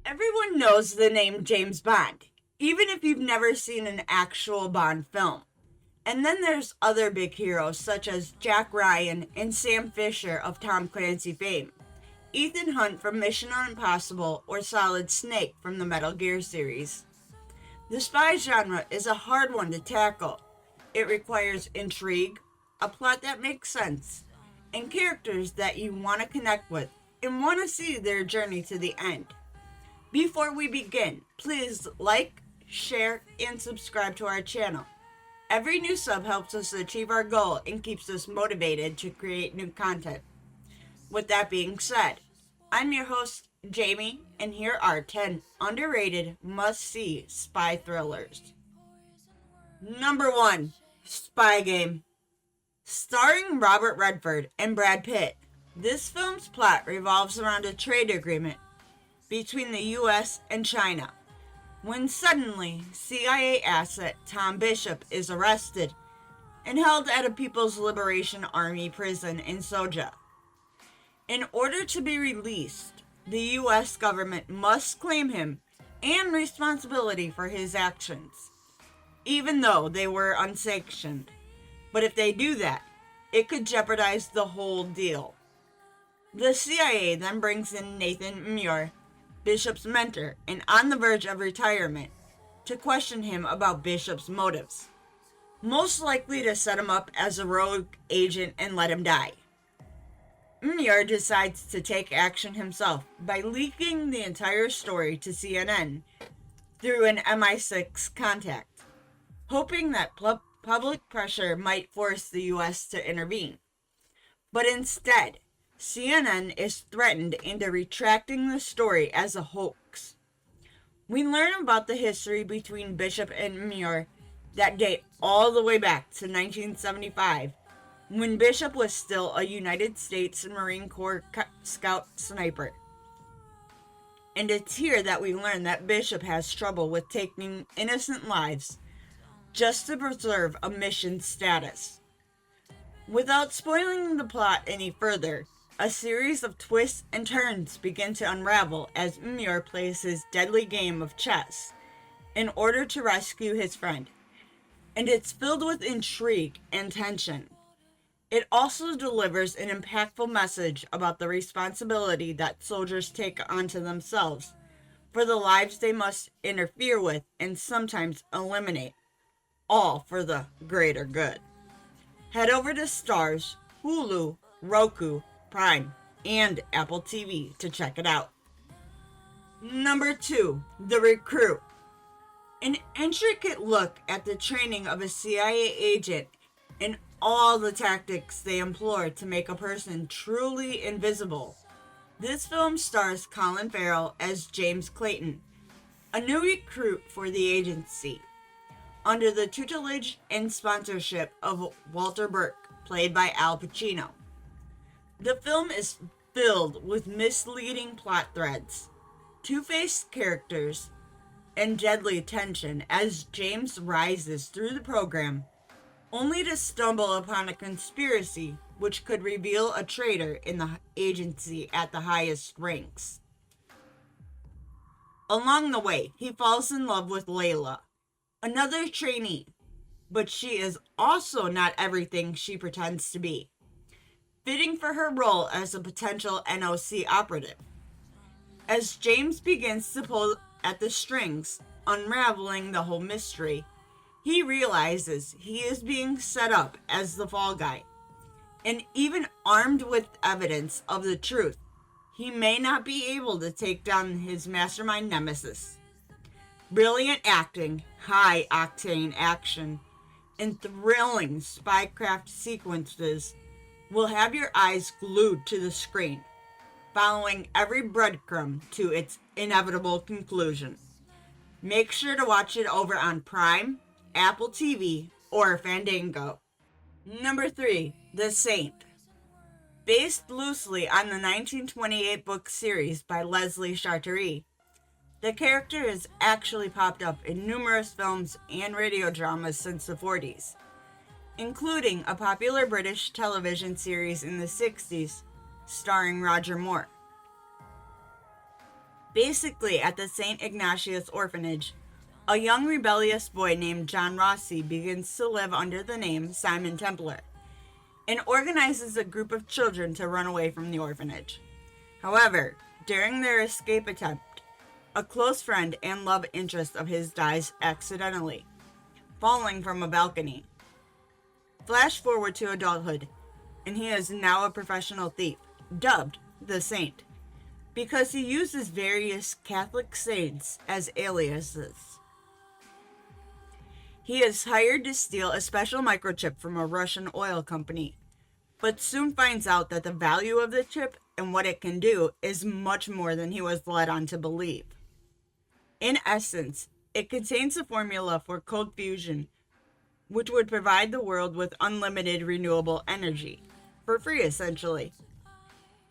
Everyone knows the name James Bond, even if you've never seen an actual Bond film. And then there's other big heroes such as Jack Ryan and Sam Fisher of Tom Clancy fame, Ethan Hunt from Mission Impossible, or Solid Snake from the Metal Gear series. The spy genre is a hard one to tackle. It requires intrigue, a plot that makes sense, and characters that you want to connect with and want to see their journey to the end. Before we begin, please like, share, and subscribe to our channel. Every new sub helps us achieve our goal and keeps us motivated to create new content. With that being said, I'm your host, Jamie, and here are 10 underrated must-see spy thrillers. Number 1. Spy Game. Starring Robert Redford and Brad Pitt, this film's plot revolves around a trade agreement between the US and China, when suddenly CIA asset Tom Bishop is arrested and held at a People's Liberation Army prison in Soja. In order to be released, the US government must claim him and responsibility for his actions, even though they were unsanctioned. But if they do that, it could jeopardize the whole deal. The CIA then brings in Nathan Muir, Bishop's mentor and on the verge of retirement, to question him about Bishop's motives, most likely to set him up as a rogue agent and let him die. Muir decides to take action himself by leaking the entire story to CNN through an MI6 contact, hoping that public pressure might force the US to intervene. But instead, CNN is threatened into retracting the story as a hoax. We learn about the history between Bishop and Muir that date all the way back to 1975, when Bishop was still a United States Marine Corps Scout sniper. And it's here that we learn that Bishop has trouble with taking innocent lives just to preserve a mission status. Without spoiling the plot any further, a series of twists and turns begin to unravel as Muir plays his deadly game of chess in order to rescue his friend, and it's filled with intrigue and tension. It also delivers an impactful message about the responsibility that soldiers take onto themselves for the lives they must interfere with and sometimes eliminate, all for the greater good. Head over to Starz, Hulu, Roku, Prime, and Apple TV to check it out. Number 2. The Recruit. An intricate look at the training of a CIA agent and all the tactics they employ to make a person truly invisible. This film stars Colin Farrell as James Clayton, a new recruit for the agency, under the tutelage and sponsorship of Walter Burke, played by Al Pacino. The film is filled with misleading plot threads, two-faced characters, and deadly tension as James rises through the program, only to stumble upon a conspiracy which could reveal a traitor in the agency at the highest ranks. Along the way, he falls in love with Layla, another trainee, but she is also not everything she pretends to be, fitting for her role as a potential NOC operative. As James begins to pull at the strings, unraveling the whole mystery, he realizes he is being set up as the fall guy, and even armed with evidence of the truth, he may not be able to take down his mastermind nemesis. Brilliant acting, high-octane action, and thrilling spycraft sequences will have your eyes glued to the screen, following every breadcrumb to its inevitable conclusion. Make sure to watch it over on Prime, Apple TV, or Fandango. Number 3. The Saint. Based loosely on the 1928 book series by Leslie Charteris, the character has actually popped up in numerous films and radio dramas since the 40s, including a popular British television series in the 60s starring Roger Moore. Basically, at the St. Ignatius orphanage, a young rebellious boy named John Rossi begins to live under the name Simon Templar and organizes a group of children to run away from the orphanage. However, during their escape attempt, a close friend and love interest of his dies accidentally, falling from a balcony. Flash forward to adulthood, and he is now a professional thief, dubbed the Saint, because he uses various Catholic saints as aliases. He is hired to steal a special microchip from a Russian oil company, but soon finds out that the value of the chip and what it can do is much more than he was led on to believe. In essence, it contains a formula for cold fusion, which would provide the world with unlimited renewable energy, for free essentially.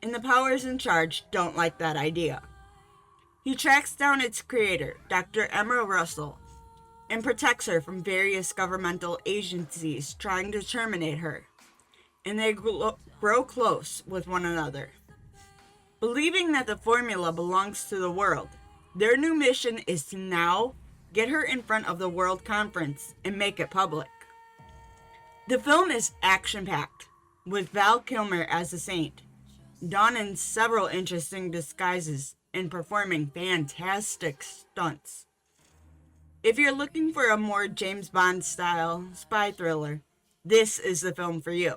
And the powers in charge don't like that idea. He tracks down its creator, Dr. Emma Russell, and protects her from various governmental agencies trying to terminate her, and they grow close with one another. Believing that the formula belongs to the world, their new mission is to now get her in front of the World Conference and make it public. The film is action-packed, with Val Kilmer as the Saint, donning several interesting disguises and performing fantastic stunts. If you're looking for a more James Bond-style spy thriller, this is the film for you.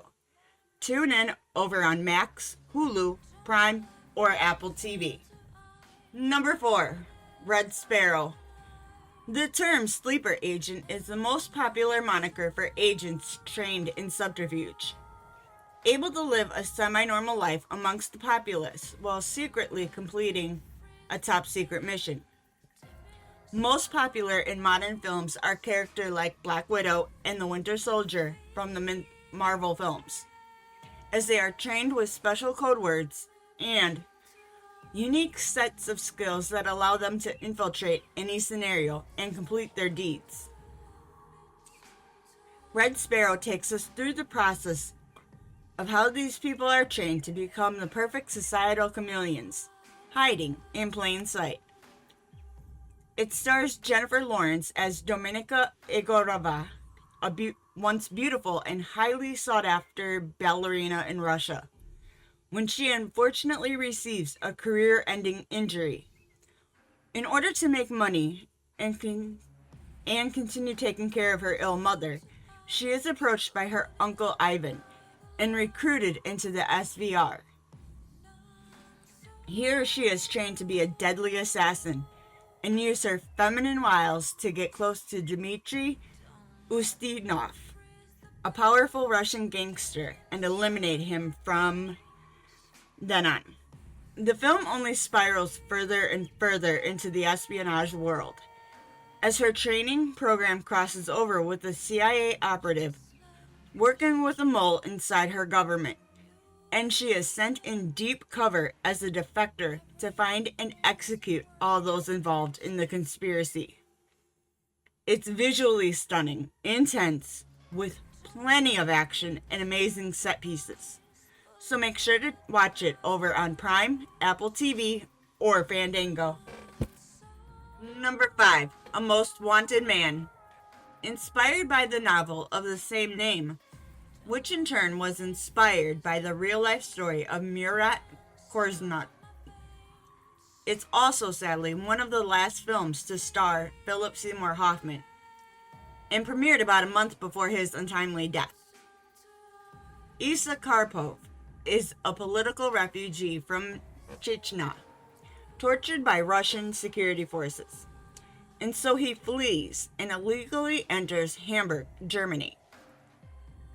Tune in over on Max, Hulu, Prime, or Apple TV. Number 4, Red Sparrow. The term sleeper agent is the most popular moniker for agents trained in subterfuge, able to live a semi-normal life amongst the populace while secretly completing a top-secret mission. Most popular in modern films are characters like Black Widow and the Winter Soldier from the Marvel films, as they are trained with special code words and unique sets of skills that allow them to infiltrate any scenario and complete their deeds. Red Sparrow takes us through the process of how these people are trained to become the perfect societal chameleons, hiding in plain sight. It stars Jennifer Lawrence as Dominika Egorova, a once beautiful and highly sought-after ballerina in Russia, when she unfortunately receives a career-ending injury. In order to make money and continue taking care of her ill mother, she is approached by her uncle Ivan and recruited into the SVR. Here she is trained to be a deadly assassin and use her feminine wiles to get close to Dmitry Ustinov, a powerful Russian gangster, and eliminate him from then on. The film only spirals further and further into the espionage world, as her training program crosses over with a CIA operative working with a mole inside her government, and she is sent in deep cover as a defector to find and execute all those involved in the conspiracy. It's visually stunning, intense, with plenty of action and amazing set pieces. So make sure to watch it over on Prime, Apple TV, or Fandango. Number 5, A Most Wanted Man. Inspired by the novel of the same name, which in turn was inspired by the real-life story of Murat Korznut. It's also, sadly, one of the last films to star Philip Seymour Hoffman, and premiered about a month before his untimely death. Isa Karpov is a political refugee from Chechnya, tortured by Russian security forces, and so he flees and illegally enters Hamburg, Germany.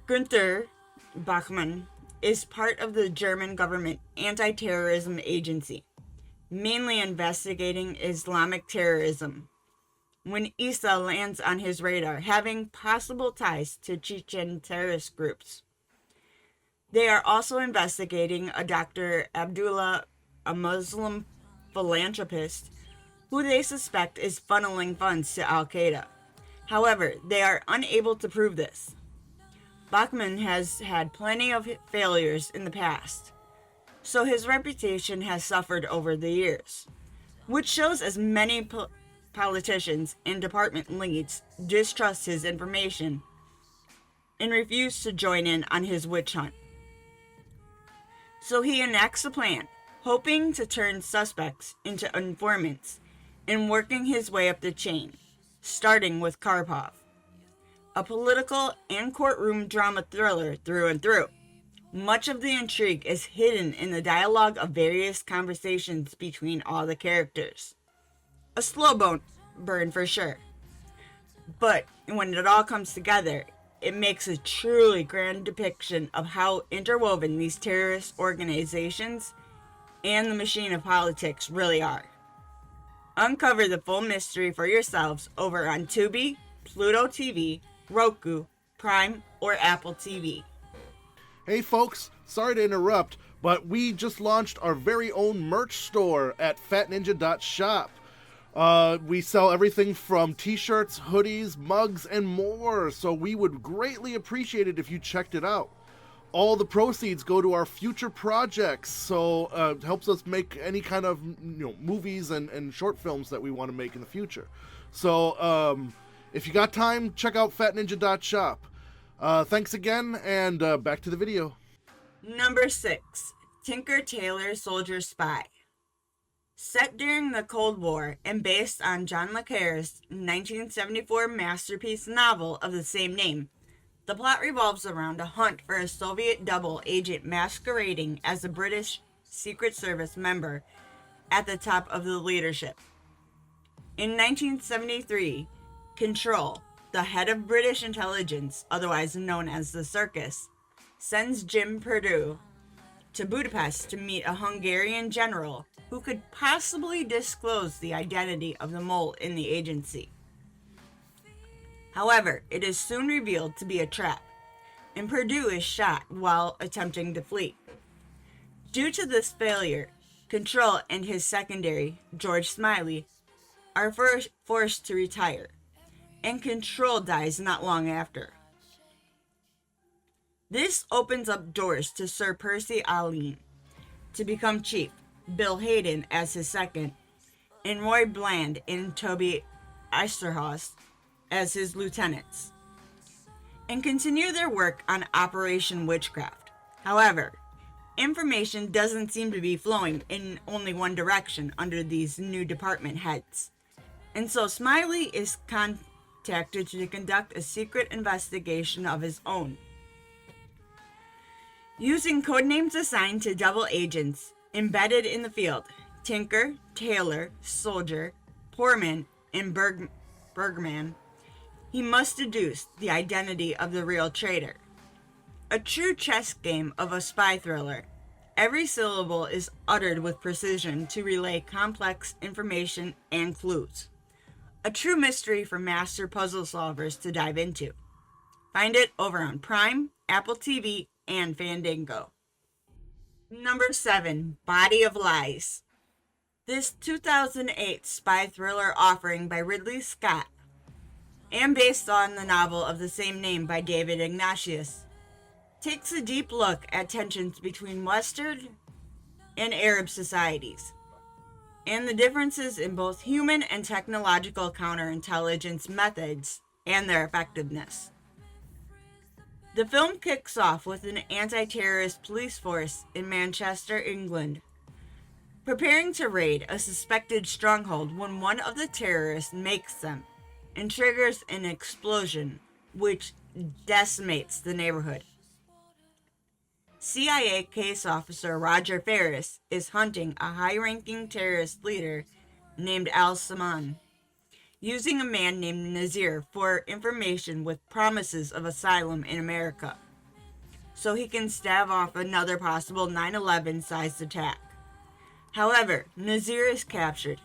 Günther Bachmann is part of the German government anti-terrorism agency, mainly investigating Islamic terrorism, when Isa lands on his radar, having possible ties to Chechen terrorist groups. They are also investigating a Dr. Abdullah, a Muslim philanthropist, who they suspect is funneling funds to Al-Qaeda. However, they are unable to prove this. Bachmann has had plenty of failures in the past, so his reputation has suffered over the years. which shows as many politicians and department leads distrust his information and refuse to join in on his witch hunt. So he enacts a plan, hoping to turn suspects into informants and working his way up the chain, starting with Karpov, a political and courtroom drama thriller through and through. Much of the intrigue is hidden in the dialogue of various conversations between all the characters. A slow burn for sure, but when it all comes together, it makes a truly grand depiction of how interwoven these terrorist organizations and the machine of politics really are. Uncover the full mystery for yourselves over on Tubi, Pluto TV, Roku, Prime, or Apple TV. Hey folks, sorry to interrupt, but we just launched our very own merch store at fatninja.shop. We sell everything from t-shirts, hoodies, mugs, and more, so we would greatly appreciate it if you checked it out. All the proceeds go to our future projects, so it helps us make any kind of movies and short films that we want to make in the future. So if you got time, check out fatninja.shop. Thanks again, and back to the video. Number 6. Tinker Tailor Soldier Spy. Set during the Cold War and based on John le Carre's 1974 masterpiece novel of the same name, the plot revolves around a hunt for a Soviet double agent masquerading as a British Secret Service member at the top of the leadership. In 1973, Control, the head of British intelligence, otherwise known as the Circus, sends Jim Perdue to Budapest to meet a Hungarian general who could possibly disclose the identity of the mole in the agency. However, it is soon revealed to be a trap, and Perdue is shot while attempting to flee. Due to this failure, Control and his secondary, George Smiley, are forced to retire, and Control dies not long after. This opens up doors to Sir Percy Alleyne to become chief, Bill Hayden as his second, and Roy Bland and Toby Easterhouse as his lieutenants, and continue their work on Operation Witchcraft. However, information doesn't seem to be flowing in only one direction under these new department heads, and so Smiley is contacted to conduct a secret investigation of his own. Using codenames assigned to double agents embedded in the field, Tinker, Tailor, Soldier, Poorman, and Bergman, he must deduce the identity of the real traitor. A true chess game of a spy thriller, every syllable is uttered with precision to relay complex information and clues. A true mystery for master puzzle solvers to dive into. Find it over on Prime, Apple TV, and Fandango. Number 7. Body of Lies. This 2008 spy thriller offering by Ridley Scott, and based on the novel of the same name by David Ignatius, takes a deep look at tensions between Western and Arab societies, and the differences in both human and technological counterintelligence methods and their effectiveness. The film kicks off with an anti-terrorist police force in Manchester, England, preparing to raid a suspected stronghold when one of the terrorists makes them and triggers an explosion which decimates the neighborhood. CIA case officer Roger Ferris is hunting a high-ranking terrorist leader named Al-Saman, using a man named Nazir for information with promises of asylum in America, so he can stave off another possible 9/11-sized attack. However, Nazir is captured,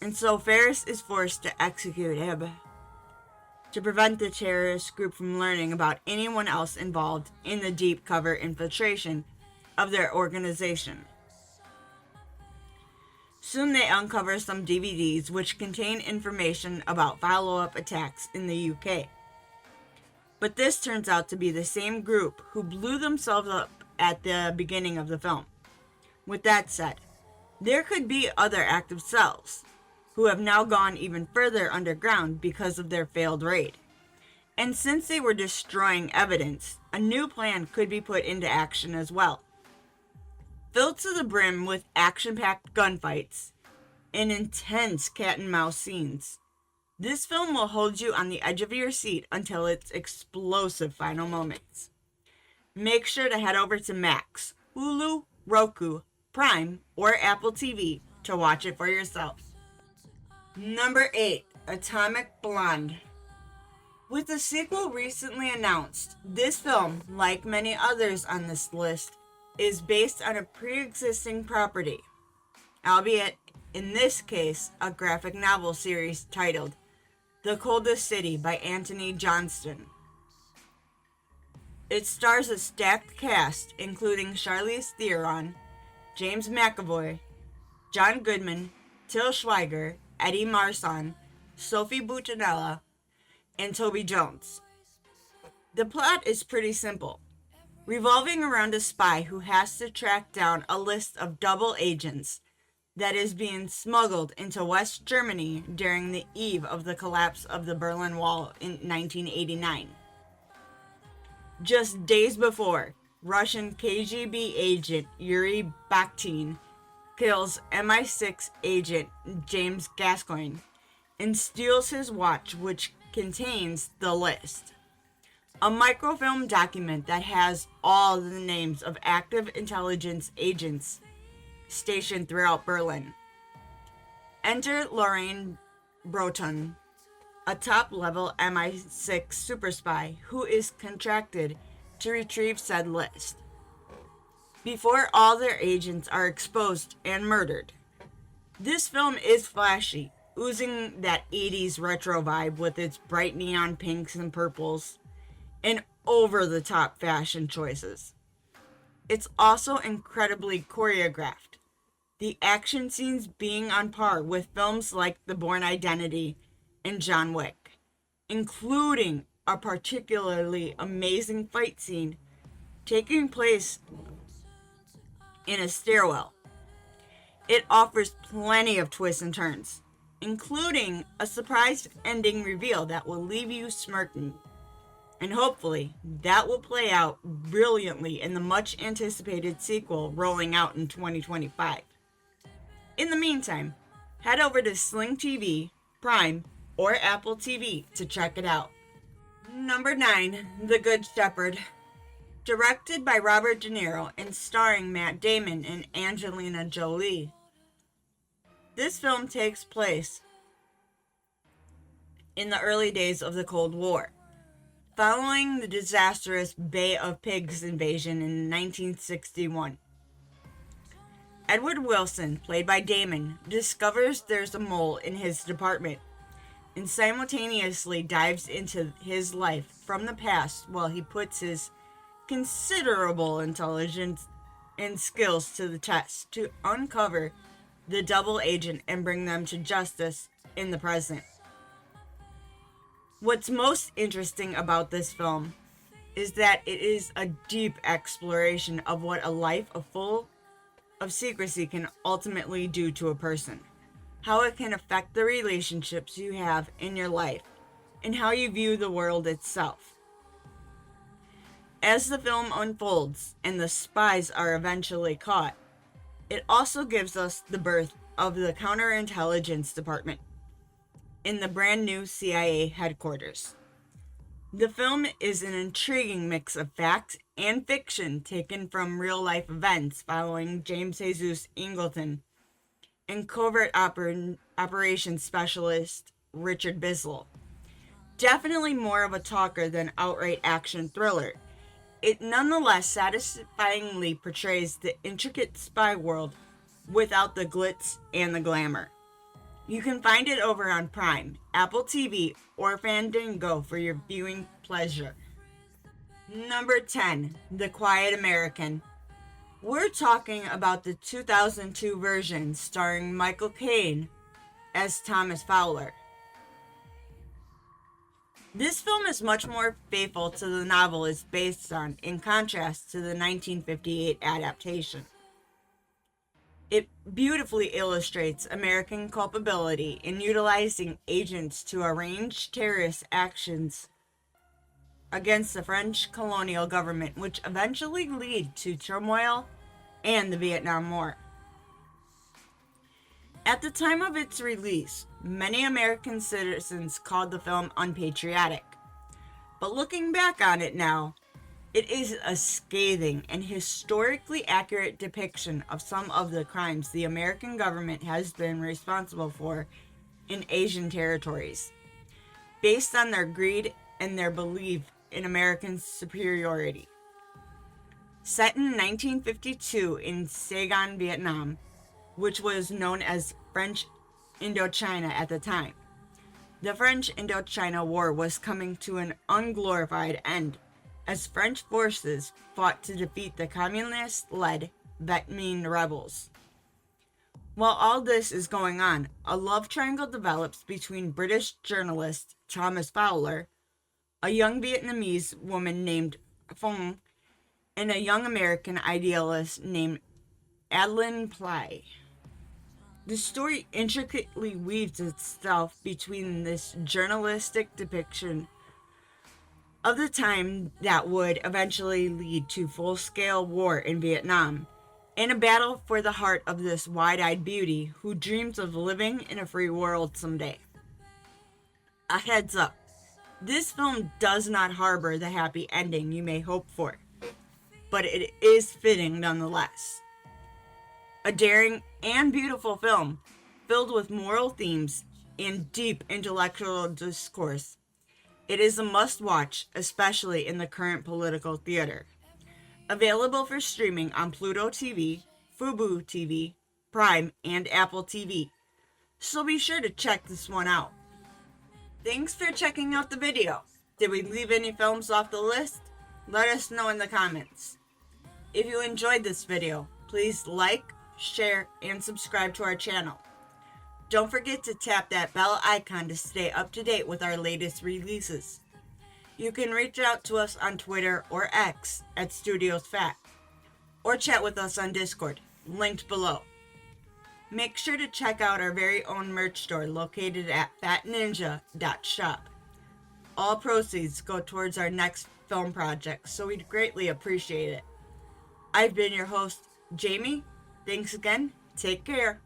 and so Ferris is forced to execute him to prevent the terrorist group from learning about anyone else involved in the deep cover infiltration of their organization. Soon they uncover some DVDs which contain information about follow-up attacks in the UK. But this turns out to be the same group who blew themselves up at the beginning of the film. With that said, There could be other active cells who have now gone even further underground because of their failed raid. And since they were destroying evidence, a new plan could be put into action as well. Filled to the brim with action-packed gunfights and intense cat-and-mouse scenes, this film will hold you on the edge of your seat until its explosive final moments. Make sure to head over to Max, Hulu, Roku, Prime, or Apple TV to watch it for yourself. Number 8, Atomic Blonde. With the sequel recently announced, this film, like many others on this list, is based on a pre-existing property, albeit in this case a graphic novel series titled The Coldest City by Anthony Johnston. It stars a stacked cast including Charlize Theron, James McAvoy, John Goodman, Till Schweiger, Eddie Marsan, Sophie Butinella, and Toby Jones. The plot is pretty simple, revolving around a spy who has to track down a list of double agents that is being smuggled into West Germany during the eve of the collapse of the Berlin Wall in 1989. Just days before, Russian KGB agent Yuri Bakhtin kills MI6 agent James Gascoigne and steals his watch, which contains the list. A microfilm document that has all the names of active intelligence agents stationed throughout Berlin. Enter Lorraine Broton, a top-level MI6 super spy who is contracted to retrieve said list. Before all their agents are exposed and murdered. This film is flashy, oozing that 80s retro vibe with its bright neon pinks and purples, and over-the-top fashion choices. It's also incredibly choreographed, the action scenes being on par with films like The Bourne Identity and John Wick, including a particularly amazing fight scene taking place in a stairwell. It offers plenty of twists and turns, including a surprise ending reveal that will leave you smirking. And hopefully, that will play out brilliantly in the much anticipated sequel rolling out in 2025. In the meantime, head over to Sling TV, Prime, or Apple TV to check it out. Number 9, The Good Shepherd. Directed by Robert De Niro and starring Matt Damon and Angelina Jolie. This film takes place in the early days of the Cold War, following the disastrous Bay of Pigs invasion in 1961. Edward Wilson, played by Damon, discovers there's a mole in his department and simultaneously dives into his life from the past while he puts his considerable intelligence and skills to the test to uncover the double agent and bring them to justice in the present. What's most interesting about this film is that it is a deep exploration of what a life full of secrecy can ultimately do to a person, how it can affect the relationships you have in your life, and how you view the world itself. As the film unfolds and the spies are eventually caught, it also gives us the birth of the Counterintelligence Department in the brand new CIA headquarters. The film is an intriguing mix of fact and fiction taken from real-life events following James Jesus Ingleton and covert operations specialist Richard Bisley. Definitely more of a talker than outright action thriller. It nonetheless satisfyingly portrays the intricate spy world without the glitz and the glamour. You can find it over on Prime, Apple TV, or Fandango for your viewing pleasure. Number 10, The Quiet American. We're talking about the 2002 version starring Michael Caine as Thomas Fowler. This film is much more faithful to the novel it's based on, in contrast to the 1958 adaptation. It beautifully illustrates American culpability in utilizing agents to arrange terrorist actions against the French colonial government, which eventually lead to turmoil and the Vietnam War. At the time of its release, many American citizens called the film unpatriotic. But looking back on it now, it is a scathing and historically accurate depiction of some of the crimes the American government has been responsible for in Asian territories, based on their greed and their belief in American superiority. Set in 1952 in Saigon, Vietnam, which was known as French Indochina at the time, the French Indochina War was coming to an unglorified end as French forces fought to defeat the communist-led Viet Minh rebels. While all this is going on, a love triangle develops between British journalist Thomas Fowler, a young Vietnamese woman named Phong, and a young American idealist named Adeline Ply. The story intricately weaves itself between this journalistic depiction of the time that would eventually lead to full-scale war in Vietnam, and a battle for the heart of this wide-eyed beauty who dreams of living in a free world someday. A heads up, this film does not harbor the happy ending you may hope for, but it is fitting nonetheless. A daring and beautiful film filled with moral themes and deep intellectual discourse. It is a must-watch, especially in the current political theater. Available for streaming on Pluto TV, Fubo TV, Prime, and Apple TV. So be sure to check this one out. Thanks for checking out the video. Did we leave any films off the list? Let us know in the comments. If you enjoyed this video, please like, share, and subscribe to our channel. Don't forget to tap that bell icon to stay up to date with our latest releases. You can reach out to us on Twitter or X at Studios Fat, or chat with us on Discord, linked below. Make sure to check out our very own merch store located at fatninja.shop. All proceeds go towards our next film project, so we'd greatly appreciate it. I've been your host, Jamie. Thanks again. Take care.